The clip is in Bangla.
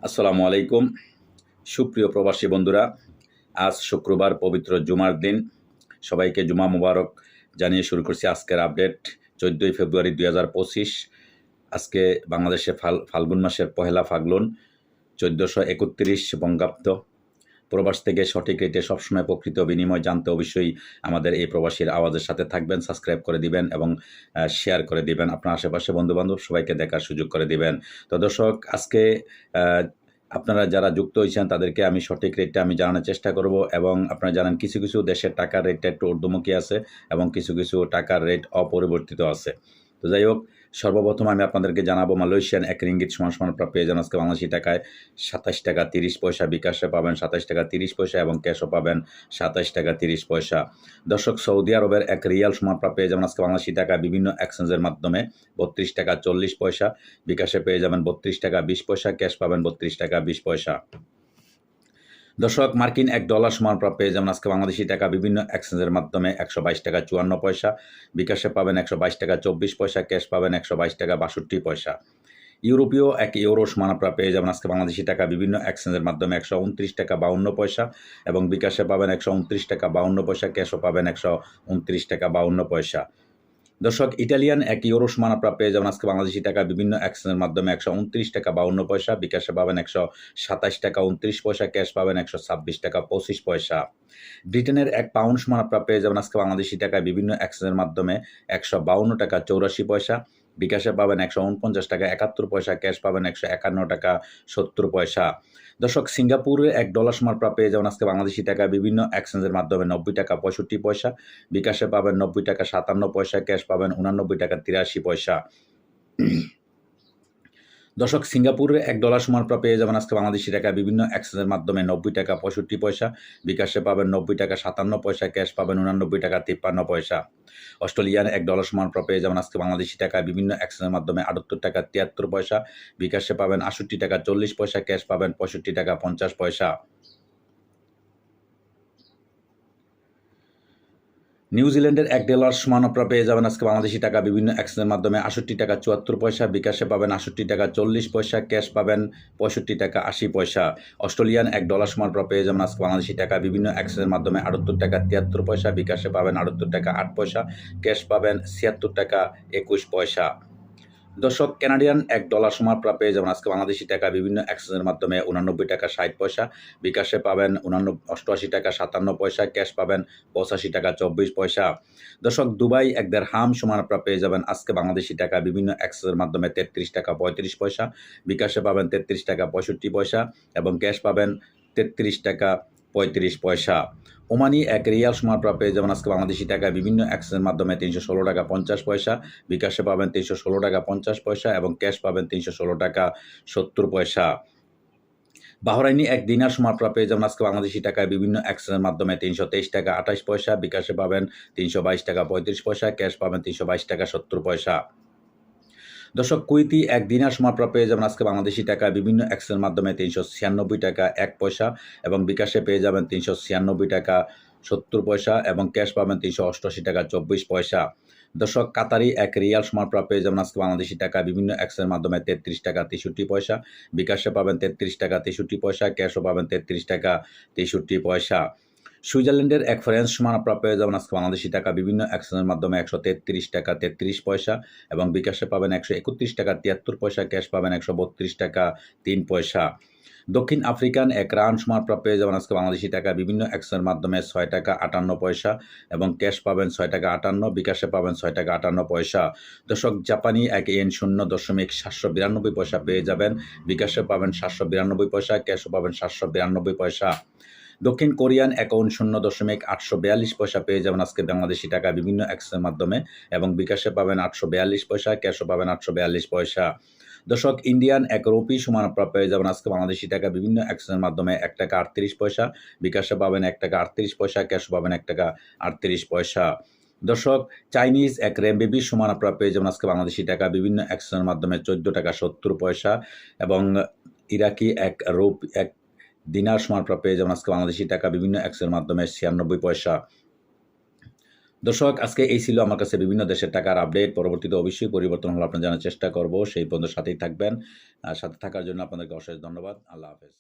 আসসালামু আলাইকুম সুপ্রিয় প্রবাসী বন্ধুরা। আজ শুক্রবার পবিত্র জুমার দিন। সবাইকে জুমা মুবারক জানিয়ে শুরু করছি আজকের আপডেট। 14ই ফেব্রুয়ারি 2025। আজকে বাংলাদেশে ফাল্গুন মাসের পহেলা ফাল্গুন 1431 বঙ্গাব্দ। প্রবাস থেকে সঠিক রেটে সবসময় প্রকৃত বিনিময় জানতে অবশ্যই আমাদের এই প্রবাসীর আওয়াজের সাথে থাকবেন, সাবস্ক্রাইব করে দিবেন এবং শেয়ার করে দিবেন। আপনার আশেপাশে বন্ধুবান্ধব সবাইকে দেখার সুযোগ করে দিবেন। তো দর্শক, আজকে আপনারা যারা যুক্ত হয়েছেন তাদেরকে আমি সঠিক রেটটা জানানোর চেষ্টা করব। এবং আপনারা জানেন কিছু কিছু দেশের টাকার রেটটা একটু ঊর্ধ্বমুখী আছে এবং কিছু কিছু টাকার রেট অপরিবর্তিত আছে। তো যাই হোক, সর্বপ্রথম আমি আপনাদেরকে জানাবো মালয়েশিয়ান 1 রিঙ্গিত সমান পেয়ে যান আজকে বাংলাদেশি টাকায় 27 টাকা 30 পয়সা। বিকাশে পাবেন 27 টাকা 30 পয়সা এবং ক্যাশও পাবেন 27 টাকা 30 পয়সা। দর্শক, সৌদি আরবের 1 রিয়াল সমান পেয়ে যাবেন আজকে বাংলাদেশি টাকা বিভিন্ন এক্সচেঞ্জের মাধ্যমে 32 টাকা 40 পয়সা। বিকাশে পেয়ে যাবেন 32 টাকা 20 পয়সা, ক্যাশ পাবেন 32 টাকা 20 পয়সা। দর্শক, মার্কিন $1 সমান পেয়ে যাবেন আজকে বাংলাদেশি টাকা বিভিন্ন এক্সচেঞ্জের মাধ্যমে 122 টাকা 54 পয়সা। বিকাশে পাবেন 122 টাকা 24 পয়সা, ক্যাশ পাবেন 122 টাকা 62 পয়সা। ইউরোপীয় 1 ইউরো সমান পেয়ে যাবেন আজকে বাংলাদেশি টাকা বিভিন্ন এক্সচেঞ্জের মাধ্যমে 129 টাকা 52 পয়সা এবং বিকাশে পাবেন 129 টাকা 52 পয়সা, ক্যাশও পাবেন 129 টাকা 52 পয়সা। দর্শক, ইটালিয়ান 1 ইউরো সমান পেয়ে যাবেন আজকে বাংলাদেশি টাকা বিভিন্ন এক্সচেঞ্জের মাধ্যমে 129 টাকা 52 পয়সা। বিকাশে পাবেন 127 টাকা 29 পয়সা, ক্যাশ পাবেন 126 টাকা 25 পয়সা। ব্রিটেনের 1 পাউন্ড সমান পেয়ে যাবেন আজকে বাংলাদেশি টাকা বিভিন্ন এক্সচেঞ্জের মাধ্যমে 152 টাকা 84 পয়সা। বিকাশে পাবেন 149 টাকা 71 পয়সা, ক্যাশ পাবেন 151 টাকা 70 পয়সা। দর্শক, সিঙ্গাপুরে $1 সমান পেয়ে যাবেন আজকে বাংলাদেশি টাকা বিভিন্ন এক্সচেঞ্জের মাধ্যমে 90 টাকা 65 পয়সা। বিকাশে পাবেন 90 টাকা 57 পয়সা, ক্যাশ পাবেন 89 টাকা 83 পয়সা। দর্শক, সিঙ্গাপুরের $1 সমান পেয়ে যাবেন আজকে বাংলাদেশি টাকা বিভিন্ন এক্সচেঞ্জের মাধ্যমে 90 টাকা 65 পয়সা। বিকাশে পাবেন 90 টাকা 57 পয়সা, ক্যাশ পাবেন 89 টাকা 53 পয়সা। অস্ট্রেলিয়ান $1 সমান পেয়ে যাবেন আজকে বাংলাদেশি টাকা বিভিন্ন এক্সচেঞ্জের মাধ্যমে 78 টাকা 73 পয়সা। বিকাশে পাবেন 68 টাকা 40 পয়সা, ক্যাশ পাবেন 65 টাকা 50 পয়সা। নিউজিল্যান্ডের $1 সমান পেয়ে যাবেন আজকে বাংলাদেশি টাকা বিভিন্ন এক্সচেঞ্জের মাধ্যমে 68 টাকা 74 পয়সা। বিকাশে পাবেন 68 টাকা 40 পয়সা, ক্যাশ পাবেন 65 টাকা 80 পয়সা। অস্ট্রেলিয়ান $1 সমান পেয়ে যাবেন আজকে বাংলাদেশি টাকা বিভিন্ন এক্সচেঞ্জের মাধ্যমে 78 টাকা 73 পয়সা। বিকাশে পাবেন 78 টাকা 8 পয়সা, ক্যাশ পাবেন 76 টাকা 21 পয়সা। দর্শক, কানাডিয়ান $1 সমান পেয়ে যাবেন আজকে বাংলাদেশি টাকা বিভিন্ন এক্সচেঞ্জের মাধ্যমে 89 টাকা 60 পয়সা। বিকাশে পাবেন 88 টাকা 57 পয়সা, ক্যাশ পাবেন 85 টাকা 24 পয়সা। দর্শক, দুবাই 1 দিরহাম সমান পেয়ে যাবেন আজকে বাংলাদেশি টাকা বিভিন্ন এক্সচেঞ্জের মাধ্যমে 33 টাকা 35 পয়সা। বিকাশে পাবেন 33 টাকা 65 পয়সা এবং ক্যাশ পাবেন 33 টাকা 35 পয়সা। ওমানি 1 রিয়াল সমান পেয়ে যাবেন আজকে বাংলাদেশি টাকা বিভিন্ন এক্সচেঞ্জের মাধ্যমে 316 টাকা 50 পয়সা। বিকাশে পাবেন 316 টাকা 50 পয়সা এবং ক্যাশ পাবেন 316 টাকা 70 পয়সা। বাহরাইনি 1 দিনার সমান পেয়ে যাবেন আজকে বাংলাদেশি টাকায় বিভিন্ন এক্সচেঞ্জের মাধ্যমে 323 টাকা 28 পয়সা। বিকাশে পাবেন 322 টাকা 35 পয়সা, ক্যাশ পাবেন 322 টাকা 70 পয়সা। দর্শক, কুয়েতি 1 দিনার সমান পেয়ে যাবেন আজকে বাংলাদেশি টাকা বিভিন্ন এক্সচেঞ্জের মাধ্যমে 396 টাকা 1 পয়সা এবং বিকাশে পেয়ে যাবেন 396 টাকা 70 পয়সা এবং ক্যাশ পাবেন 388 টাকা 24 পয়সা। দর্শক, কাতারি 1 রিয়াল সমান পেয়ে যাবেন আজকে বাংলাদেশি টাকা বিভিন্ন এক্সচেঞ্জের মাধ্যমে 33 টাকা 63 পয়সা। বিকাশে পাবেন 33 টাকা 63 পয়সা, ক্যাশও পাবেন 33 টাকা 63 পয়সা। সুইজারল্যান্ডের 1 ফ্রান্স সমান পেয়ে যাবেন আজকে বাংলাদেশি টাকা বিভিন্ন এক্সচেঞ্জের মাধ্যমে 133 টাকা 33 পয়সা এবং বিকাশে পাবেন 131 টাকা 73 পয়সা, ক্যাশ পাবেন 132 টাকা 3 পয়সা। দক্ষিণ আফ্রিকান 1 রান সমান পেয়ে যাবেন আজকে বাংলাদেশি টাকা বিভিন্ন এক্সচেঞ্জের মাধ্যমে 6 টাকা 58 পয়সা এবং ক্যাশ পাবেন 6 টাকা 58, বিকাশে পাবেন 6 টাকা 58 পয়সা। দর্শক, জাপানি 1 ইয়েন 0.792 পয়সা পেয়ে যাবেন। বিকাশে পাবেন 792 পয়সা, ক্যাশও পাবেন 792 পয়সা। দক্ষিণ কোরিয়ান অ্যাকাউন্ট 0.842 পয়সা পেয়ে যাবেন আজকে বাংলাদেশি টাকা বিভিন্ন এক্সচেঞ্জের মাধ্যমে এবং বিকাশে পাবেন 842 পয়সা, ক্যাশও পাবেন 842 পয়সা। দর্শক, ইন্ডিয়ান 1 রুপি সমান পেয়ে যাবেন আজকে বাংলাদেশি টাকা বিভিন্ন এক্সচেঞ্জের মাধ্যমে 1 টাকা 38 পয়সা। বিকাশে পাবেন 1 টাকা 38 পয়সা, ক্যাশও পাবেন 1 টাকা 38 পয়সা। দর্শক, চাইনিজ 1 রেমবিবি সমান পেয়ে যাবেন আজকে বাংলাদেশি টাকা বিভিন্ন এক্সচেঞ্জের মাধ্যমে 14 টাকা 70 পয়সা এবং ইরাকি 1 দিনার সমান পেয়ে যাবেন আজকে বাংলাদেশি টাকা বিভিন্ন এক্সচেঞ্জের মাধ্যমে 96 পয়সা। দর্শক, আজকে এই ছিল আমার কাছে বিভিন্ন দেশের টাকার আপডেট। পরবর্তীতে অবশ্যই পরিবর্তন হলে আপনার জানার চেষ্টা করব। সেই পর্যন্ত সাথেই থাকবেন। সাথে থাকার জন্য আপনাদেরকে অশেষ ধন্যবাদ। আল্লাহ হাফেজ।